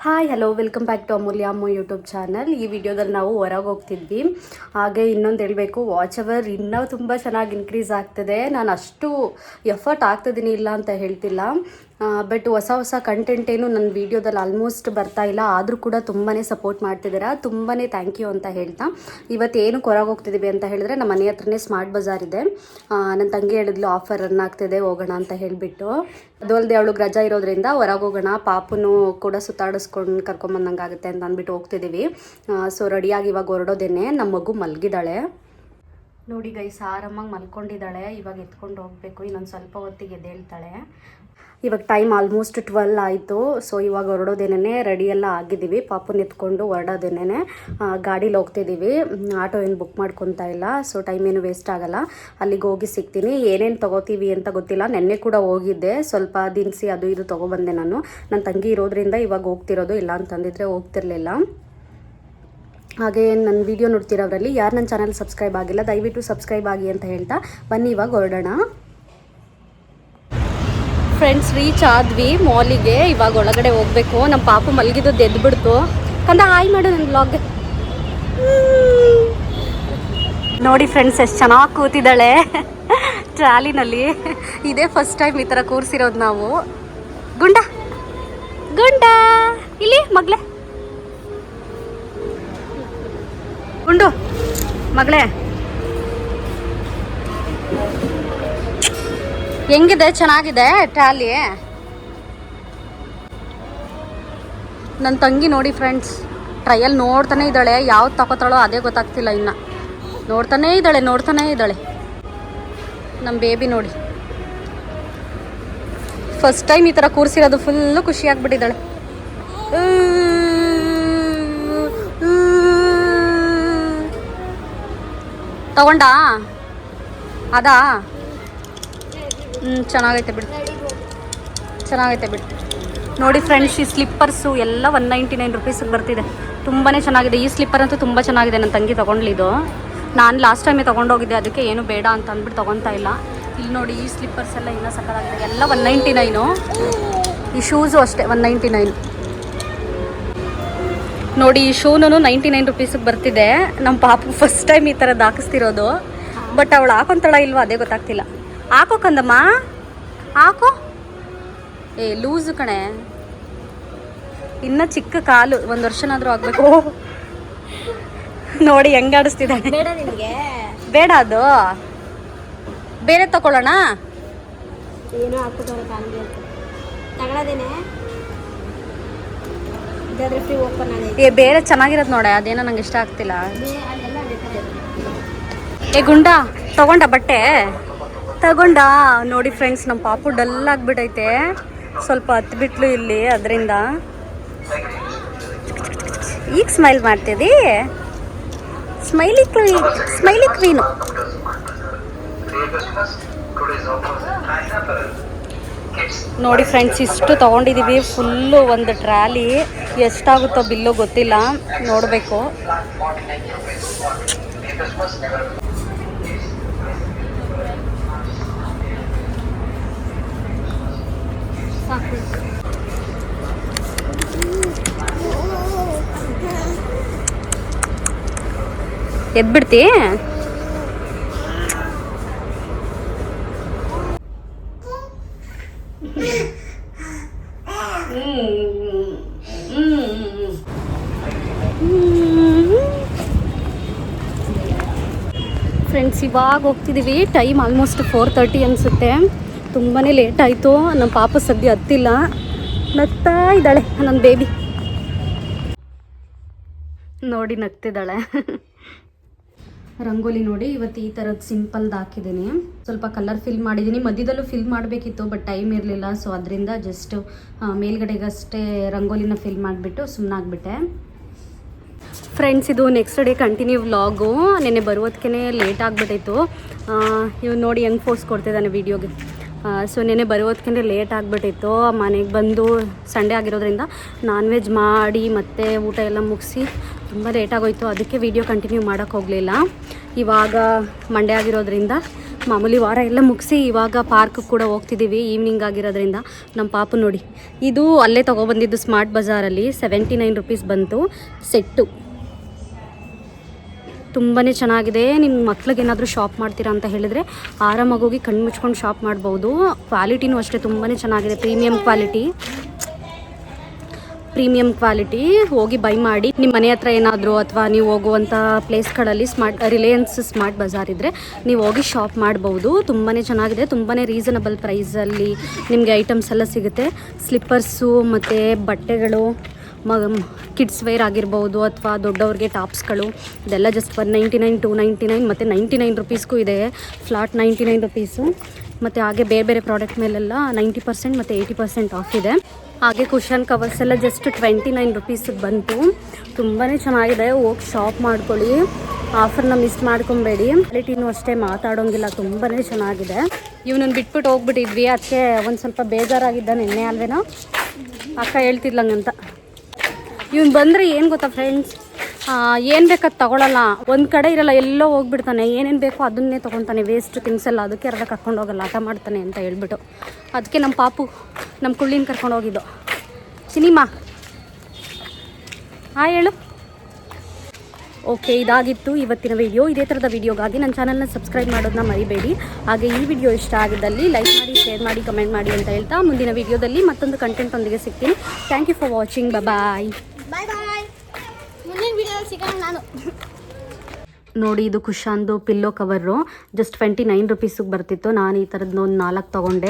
Hi hello welcome back to Amulya Ammu YouTube channel. ಈ ವಿಡಿಯೋದಲ್ಲಿ ನಾವು ಹೊರಗೆ ಹೋಗ್ತಿದ್ವಿ. ಹಾಗೆ ಇನ್ನೊಂದು ಹೇಳಬೇಕು, ವಾಚ್ ಅವರ್ ಇನ್ನೂ ತುಂಬ ಚೆನ್ನಾಗಿ ಇನ್ಕ್ರೀಸ್ ಆಗ್ತಿದೆ. ನಾನು ಅಷ್ಟು ಎಫರ್ಟ್ ಆಗ್ತಿದ್ದೀನಿ ಇಲ್ಲ ಅಂತ ಹೇಳ್ತಿಲ್ಲ, ಬಟ್ ಹೊಸ ಕಂಟೆಂಟ್ ಏನು ನನ್ನ ವೀಡಿಯೋದಲ್ಲಿ ಆಲ್ಮೋಸ್ಟ್ ಬರ್ತಾ ಇಲ್ಲ. ಆದರೂ ಕೂಡ ತುಂಬಾ ಸಪೋರ್ಟ್ ಮಾಡ್ತಿದ್ದೀರಾ, ತುಂಬಾ ಥ್ಯಾಂಕ್ ಯು ಅಂತ ಹೇಳ್ತಾ ಇವತ್ತೇನು ಹೊರಗೆ ಹೋಗ್ತಿದ್ದೀವಿ ಅಂತ ಹೇಳಿದ್ರೆ, ನಮ್ಮ ಮನೆ ಹತ್ರನೇ ಸ್ಮಾರ್ಟ್ ಬಜಾರ್ ಇದೆ. ನನ್ನ ತಂಗಿ ಹೇಳಿದ್ಲು ಆಫರ್ ರನ್ ಆಗ್ತಿದೆ, ಹೋಗೋಣ ಅಂತ ಹೇಳಿಬಿಟ್ಟು. ಅದು ಅಲ್ಲದೆ ಅವಳಿಗೆ ರಜಾ ಇರೋದ್ರಿಂದ ಹೊರಗೆ ಹೋಗೋಣ, ಪಾಪುನು ಕೂಡ ಸುತ್ತಾಡಿಸ್ಕೊಂಡು ಕರ್ಕೊಂಬಂದಂಗೆ ಆಗುತ್ತೆ ಅಂತ ಅಂದ್ಬಿಟ್ಟು ಹೋಗ್ತಿದ್ದೀವಿ. ಸೊ ರೆಡಿಯಾಗಿ ಇವಾಗ ಹೊರಡೋದೇನೆ. ನಮ್ಮ ಮಗು ಮಲಗಿದ್ದಾಳೆ ನೋಡಿ ಗೈಸ್, ಆರಾಮಾಗಿ ಮಲ್ಕೊಂಡಿದ್ದಾಳೆ. ಇವಾಗ ಎತ್ಕೊಂಡು ಹೋಗಬೇಕು, ಇನ್ನೊಂದು ಸ್ವಲ್ಪ ಹೊತ್ತಿಗೆ ಎದ್ದೇಳ್ತಾಳೆ. ಇವಾಗ ಟೈಮ್ ಆಲ್ಮೋಸ್ಟ್ 12 ಆಯಿತು. ಸೊ ಇವಾಗ ಹೊರಡೋದೇನೆ, ರೆಡಿಯೆಲ್ಲ ಆಗಿದ್ದೀವಿ. ಪಾಪುನ ಎತ್ಕೊಂಡು ಹೊರಡೋದೇನೆ ಗಾಡೀಲಿ ಹೋಗ್ತಿದ್ದೀವಿ. ಆಟೋ ಏನು ಬುಕ್ ಮಾಡ್ಕೊತಾ ಇಲ್ಲ, ಸೊ ಟೈಮ್ ಏನು ವೇಸ್ಟ್ ಆಗೋಲ್ಲ. ಅಲ್ಲಿಗೆ ಹೋಗಿ ಸಿಗ್ತೀನಿ. ಏನೇನು ತೊಗೋತೀವಿ ಅಂತ ಗೊತ್ತಿಲ್ಲ. ನೆನ್ನೆ ಕೂಡ ಹೋಗಿದ್ದೆ, ಸ್ವಲ್ಪ ದಿನಸಿ ಅದು ಇದು ತೊಗೊಬಂದೆ. ನನ್ನ ತಂಗಿ ಇರೋದ್ರಿಂದ ಇವಾಗ ಹೋಗ್ತಿರೋದು, ಇಲ್ಲ ಅಂತಂದಿದ್ರೆ ಹೋಗ್ತಿರ್ಲಿಲ್ಲ. ಹಾಗೆ ನನ್ನ ವಿಡಿಯೋ ನೋಡ್ತಿರೋರಲ್ಲಿ ಯಾರು ನನ್ನ ಚಾನಲ್ ಸಬ್ಸ್ಕ್ರೈಬ್ ಆಗಿಲ್ಲ, ದಯವಿಟ್ಟು ಸಬ್ಸ್ಕ್ರೈಬ್ ಆಗಿ ಅಂತ ಹೇಳ್ತಾ ಬನ್ನಿ ಇವಾಗ ಹೊರಡೋಣ. ಫ್ರೆಂಡ್ಸ್, ರೀಚ್ ಆದ್ವಿ ಮಾಲಿಗೆ. ಇವಾಗ ಒಳಗಡೆ ಹೋಗಬೇಕು. ನಮ್ಮ ಪಾಪು ಮಲಗಿದ್ದು ಎದ್ಬಿಡ್ತು. ಕಂದ ಹಾಯ್ ಮಾಡು ನನ್ನ ಬ್ಲಾಗ್ಗೆ. ನೋಡಿ ಫ್ರೆಂಡ್ಸ್, ಎಷ್ಟು ಚೆನ್ನಾಗಿ ಕೂತಿದ್ದಾಳೆ ಟ್ರಾಲಿನಲ್ಲಿ. ಇದೇ ಫಸ್ಟ್ ಟೈಮ್ ಈ ಥರ ಕೂರಿಸಿರೋದು ನಾವು. ಗುಂಡ ಗುಂಡ ಇಲ್ಲಿ ಮಗಳೇ, ಗುಂಡು ಮಗಳೇ, ಹೆಂಗಿದೆ? ಚೆನ್ನಾಗಿದೆ ಟ್ರಾಲಿ. ನನ್ನ ತಂಗಿ ನೋಡಿ ಫ್ರೆಂಡ್ಸ್, ಟ್ರಯಲ್ ನೋಡ್ತಾನೆ ಇದ್ದಾಳೆ. ಯಾವ್ದು ತಗೋತಾಳೋ ಅದೇ ಗೊತ್ತಾಗ್ತಿಲ್ಲ. ಇನ್ನು ನೋಡ್ತಾನೇ ಇದ್ದಾಳೆ ನಮ್ಮ ಬೇಬಿ. ನೋಡಿ, ಫಸ್ಟ್ ಟೈಮ್ ಈ ಥರ ಕೂರಿಸಿರೋದು. ಫುಲ್ಲು ಖುಷಿಯಾಗ್ಬಿಟ್ಟಿದ್ದಾಳೆ. ತಗೊಂಡಾ ಅದಾ? ಚೆನ್ನಾಗೈತೆ ಬಿಡು. ನೋಡಿ ಫ್ರೆಂಡ್ಸ್, ಈ ಸ್ಲಿಪ್ಪರ್ಸು ಎಲ್ಲ 199 ರುಪೀಸಿಗೆ ಬರ್ತಿದೆ. ತುಂಬಾ ಚೆನ್ನಾಗಿದೆ. ಈ ಸ್ಲಿಪ್ಪರ್ ಅಂತೂ ತುಂಬ ಚೆನ್ನಾಗಿದೆ. ನನ್ನ ತಂಗಿ ತೊಗೊಂಡ್ಲಿದ್ದು. ನಾನು ಲಾಸ್ಟ್ ಟೈಮೇ ತೊಗೊಂಡೋಗಿದ್ದೆ, ಅದಕ್ಕೆ ಏನು ಬೇಡ ಅಂತ ಅಂದ್ಬಿಟ್ಟು ತೊಗೊತಾ ಇಲ್ಲ. ಇಲ್ಲಿ ನೋಡಿ, ಈ ಸ್ಲಿಪ್ಪರ್ಸ್ ಎಲ್ಲ ಇನ್ನೂ ಸಕ್ಕತ್ತಾಗಿದೆ. ಎಲ್ಲ 199. ಈ ಶೂಸು ಅಷ್ಟೇ 199. ನೋಡಿ, ಈ ಶೂನು 99 ರುಪೀಸಿಗೆ ಬರ್ತಿದೆ. ನಮ್ಮ ಪಾಪು ಫಸ್ಟ್ ಟೈಮ್ ಈ ಥರದ್ದು ಹಾಕಿಸ್ತಿರೋದು. ಬಟ್ ಅವಳು ಹಾಕೊಂತಾಳ ಇಲ್ವಾ ಅದೇ ಗೊತ್ತಾಗ್ತಿಲ್ಲ. ಹಾಕೋ ಕಂದಮ್ಮ, ಹಾಕೋ. ಲೂಸು ಕಣೆ, ಇನ್ನು ಚಿಕ್ಕ ಕಾಲು, 1 ವರ್ಷನಾದರೂ ಆಗಬೇಕು. ನೋಡಿ ಹೆಂಗೆ ಆಡಿಸ್ತಿದ್ದಾಳೆ. ಬೇಡ ನಿಮಗೆ, ಬೇಡ ಅದು ಬೇರೆ ತಗೊಳ್ಳೋಣ. ಏನೋ ಹಾಕ್ಬಿಟ್ಟವ್ರೆ ಫ್ಯಾಮಿಲಿ ಅಂತ ತಗೊಳ್ಳೋದೇನೆ. ಇದಾದ್ರೆ ಫ್ರೀ ಓಪನ್ ಆಗಿದೆ. ಬೇರೆ ಚೆನ್ನಾಗಿರೋದು ನೋಡೆ, ಅದೇನೋ ನಂಗೆ ಇಷ್ಟ ಆಗ್ತಿಲ್ಲ. ಗುಂಡ ತಗೊಂಡ ಬಟ್ಟೆ ತಗೊಂಡ. ನೋಡಿ ಫ್ರೆಂಡ್ಸ್, ನಮ್ಮ ಪಾಪು ಡಲ್ ಆಗಿಬಿಟ್ಟೈತೆ. ಸ್ವಲ್ಪ ಹತ್ಬಿಟ್ಲು ಇಲ್ಲಿ, ಅದರಿಂದ. ಈಗ ಸ್ಮೈಲ್ ಮಾಡ್ತಿದ್ದಿ. Smiley queen. ನೋಡಿ ಫ್ರೆಂಡ್ಸ್, ಇಷ್ಟು ತೊಗೊಂಡಿದ್ದೀವಿ. ಫುಲ್ಲು ಒಂದು ಟ್ರಾಲಿ. ಎಷ್ಟಾಗುತ್ತೋ ಬಿಲ್ಲು ಗೊತ್ತಿಲ್ಲ, ನೋಡಬೇಕು. ಎದ್ಬಿಡ್ತಿ? ಫ್ರೆಂಡ್ಸ್, ಇವಾಗ ಹೋಗ್ತಿದ್ದೀವಿ. ಟೈಮ್ ಆಲ್ಮೋಸ್ಟ್ 4:30 ಅನಿಸುತ್ತೆ. ತುಂಬಾ ಲೇಟ್ ಆಯಿತು. ನಮ್ಮ ಪಾಪ ಸದ್ಯ ಹತ್ತಿಲ್ಲ, ನಗ್ತಾ ಇದ್ದಾಳೆ ನನ್ನ ಬೇಬಿ. ನೋಡಿ ನಗ್ತಿದ್ದಾಳೆ. ರಂಗೋಲಿ ನೋಡಿ, ಇವತ್ತು ಈ ಥರದ್ದು ಸಿಂಪಲ್ದು ಹಾಕಿದ್ದೀನಿ. ಸ್ವಲ್ಪ ಕಲರ್ ಫಿಲ್ ಮಾಡಿದ್ದೀನಿ. ಮಧ್ಯದಲ್ಲೂ ಫಿಲ್ ಮಾಡಬೇಕಿತ್ತು, ಬಟ್ ಟೈಮ್ ಇರಲಿಲ್ಲ. ಸೊ ಅದರಿಂದ ಜಸ್ಟ್ ಮೇಲ್ಗಡೆಗಷ್ಟೇ ರಂಗೋಲಿನ ಫಿಲ್ ಮಾಡಿಬಿಟ್ಟು ಸುಮ್ಮನಾಗ್ಬಿಟ್ಟೆ. ಫ್ರೆಂಡ್ಸ್, ಇದು ನೆಕ್ಸ್ಟ್ ಡೇ ಕಂಟಿನ್ಯೂ ವ್ಲಾಗು. ನೆನ್ನೆ ಬರೋದಕ್ಕೆ ಲೇಟ್ ಆಗಿಬಿಟ್ಟಿತ್ತು. ಇವ್ ನೋಡಿ ಹೆಂಗೆ ಫೋರ್ಸ್ ಕೊಡ್ತಿದ್ದಾನೆ ವೀಡಿಯೋಗೆ. ಸೊ ನೆನ್ನೆ ಬರೋದಕ್ಕೆ ಲೇಟ್ ಆಗಿಬಿಟ್ಟಿತ್ತು. ಮನೆಗೆ ಬಂದು ಸಂಡೇ ಆಗಿರೋದ್ರಿಂದ ನಾನ್ ವೆಜ್ ಮಾಡಿ ಮತ್ತು ಊಟ ಎಲ್ಲ ಮುಗಿಸಿ ತುಂಬ ಲೇಟಾಗೋಯ್ತು. ಅದಕ್ಕೆ ವೀಡಿಯೋ ಕಂಟಿನ್ಯೂ ಮಾಡೋಕ್ಕೆ ಹೋಗಲಿಲ್ಲ. ಇವಾಗ ಮಂಡೇ ಆಗಿರೋದ್ರಿಂದ ಮಾಮೂಲಿ ವಾರ ಎಲ್ಲ ಮುಗಿಸಿ ಇವಾಗ ಪಾರ್ಕ್ ಕೂಡ ಹೋಗ್ತಿದ್ದೀವಿ ಈವ್ನಿಂಗ್ ಆಗಿರೋದ್ರಿಂದ. ನಮ್ಮ ಪಾಪು ನೋಡಿ, ಇದು ಅಲ್ಲೇ ತೊಗೊಬಂದಿದ್ದು ಸ್ಮಾರ್ಟ್ ಬಜಾರಲ್ಲಿ 79 ರುಪೀಸ್ ಬಂತು ಸೆಟ್ಟು. ತುಂಬಾ ಚೆನ್ನಾಗಿದೆ. ನಿಮ್ಮ ಮಕ್ಳಿಗೆ ಏನಾದರೂ ಶಾಪ್ ಮಾಡ್ತೀರಾ ಅಂತ ಹೇಳಿದರೆ ಆರಾಮಾಗಿ ಹೋಗಿ ಕಣ್ಣು ಮುಚ್ಕೊಂಡು ಶಾಪ್ ಮಾಡ್ಬೋದು. ಕ್ವಾಲಿಟಿನೂ ಅಷ್ಟೇ ತುಂಬಾ ಚೆನ್ನಾಗಿದೆ, ಪ್ರೀಮಿಯಂ ಕ್ವಾಲಿಟಿ. ಹೋಗಿ ಬೈ ಮಾಡಿ. ನಿಮ್ಮ ಮನೆ ಹತ್ರ ಏನಾದರೂ ಅಥವಾ ನೀವು ಹೋಗುವಂಥ ಪ್ಲೇಸ್ಗಳಲ್ಲಿ ರಿಲಯನ್ಸ್ ಸ್ಮಾರ್ಟ್ ಬಜಾರ್ ಇದ್ದರೆ ನೀವು ಹೋಗಿ ಶಾಪ್ ಮಾಡ್ಬೋದು. ತುಂಬಾ ಚೆನ್ನಾಗಿದೆ, ತುಂಬಾ ರೀಸನಬಲ್ ಪ್ರೈಸಲ್ಲಿ ನಿಮಗೆ ಐಟಮ್ಸ್ ಎಲ್ಲ ಸಿಗುತ್ತೆ. ಸ್ಲಿಪ್ಪರ್ಸು ಮತ್ತು ಬಟ್ಟೆಗಳು, ಕಿಡ್ಸ್ ವೇರ್ ಆಗಿರ್ಬೋದು ಅಥವಾ ದೊಡ್ಡವ್ರಿಗೆ ಟಾಪ್ಸ್ಗಳು, ಇದೆಲ್ಲ ಜಸ್ಟ್ 199, 299 ಮತ್ತು 99 ರುಪೀಸ್ಗೂ ಇದೆ. Flat 99 rupees. ಮತ್ತು ಹಾಗೆ ಬೇರೆ ಬೇರೆ ಪ್ರಾಡಕ್ಟ್ ಮೇಲೆಲ್ಲ 90% ಮತ್ತು 80% ಆಫ್ ಇದೆ. ಹಾಗೆ ಕುಷನ್ ಕವರ್ಸ್ ಎಲ್ಲ ಜಸ್ಟ್ 29 ರುಪೀಸಿಗೆ ಬಂತು. ತುಂಬಾ ಚೆನ್ನಾಗಿದೆ, ಹೋಗಿ ಶಾಪ್ ಮಾಡ್ಕೊಳ್ಳಿ. ಆಫರ್ನ ಮಿಸ್ ಮಾಡ್ಕೊಬೇಡಿ. ಕ್ವಾಲಿಟಿನೂ ಅಷ್ಟೇ ಮಾತಾಡೋಂಗಿಲ್ಲ, ತುಂಬಾ ಚೆನ್ನಾಗಿದೆ. ಇವನನ್ನು ಬಿಟ್ಬಿಟ್ಟು ಹೋಗ್ಬಿಟ್ಟಿದ್ವಿ, ಅದಕ್ಕೆ ಒಂದು ಸ್ವಲ್ಪ ಬೇಜಾರಾಗಿದ್ದ ನಿನ್ನೆ ಅಲ್ವೇನೋ ಅಕ್ಕ ಹೇಳ್ತಿದ್ಲಂಗಂತ. ಇವನು ಬಂದರೆ ಏನು ಗೊತ್ತಾ ಫ್ರೆಂಡ್ಸ್, ಏನು ಬೇಕಾದ ತಗೊಳ್ಳಲ್ಲ, ಒಂದು ಕಡೆ ಇರಲ್ಲ, ಎಲ್ಲೋ ಹೋಗ್ಬಿಡ್ತಾನೆ. ಏನೇನು ಬೇಕೋ ಅದನ್ನೇ ತೊಗೊತಾನೆ, ವೇಸ್ಟ್ ಥಿಂಗ್ಸ್ ಎಲ್ಲ. ಅದಕ್ಕೆ ಅರ್ಧ ಕರ್ಕೊಂಡು ಹೋಗಲ್ಲ, ಆಟ ಮಾಡ್ತಾನೆ ಅಂತ ಹೇಳ್ಬಿಟ್ಟು. ಅದಕ್ಕೆ ನಮ್ಮ ಪಾಪು ನಮ್ಮ ಕುಳ್ಳಿನ ಕರ್ಕೊಂಡು ಹೋಗಿದ್ದು. ಸಿನಿಮಾ ಹೇಳು. ಓಕೆ, ಇದಾಗಿತ್ತು ಇವತ್ತಿನ ವಿಡಿಯೋ. ಇದೇ ಥರದ ವಿಡಿಯೋಗಾಗಿ ನನ್ನ ಚಾನಲ್ನ ಸಬ್ಸ್ಕ್ರೈಬ್ ಮಾಡೋದನ್ನ ಮರಿಬೇಡಿ. ಹಾಗೆ ಈ ವಿಡಿಯೋ ಇಷ್ಟ ಆಗಿದ್ದಲ್ಲಿ ಲೈಕ್ ಮಾಡಿ, ಶೇರ್ ಮಾಡಿ, ಕಮೆಂಟ್ ಮಾಡಿ ಅಂತ ಹೇಳ್ತಾ ಮುಂದಿನ ವಿಡಿಯೋದಲ್ಲಿ ಮತ್ತೊಂದು ಕಂಟೆಂಟೊಂದಿಗೆ ಸಿಗ್ತೀನಿ. Thank you for watching. Bye. ಮುಂದಿನ ವಿಡಿಯೋದಲ್ಲಿ ಸಿಗೋಣ. ನಾನು ನೋಡಿ, ಇದು ಕುಶಾನ್ದು ಪಿಲ್ಲೋ ಕವರು ಜಸ್ಟ್ 29 ರುಪೀಸಿಗೆ ಬರ್ತಿತ್ತು. ನಾನು ಈ ಥರದ್ದು ಒಂದು 4 ತೊಗೊಂಡೆ.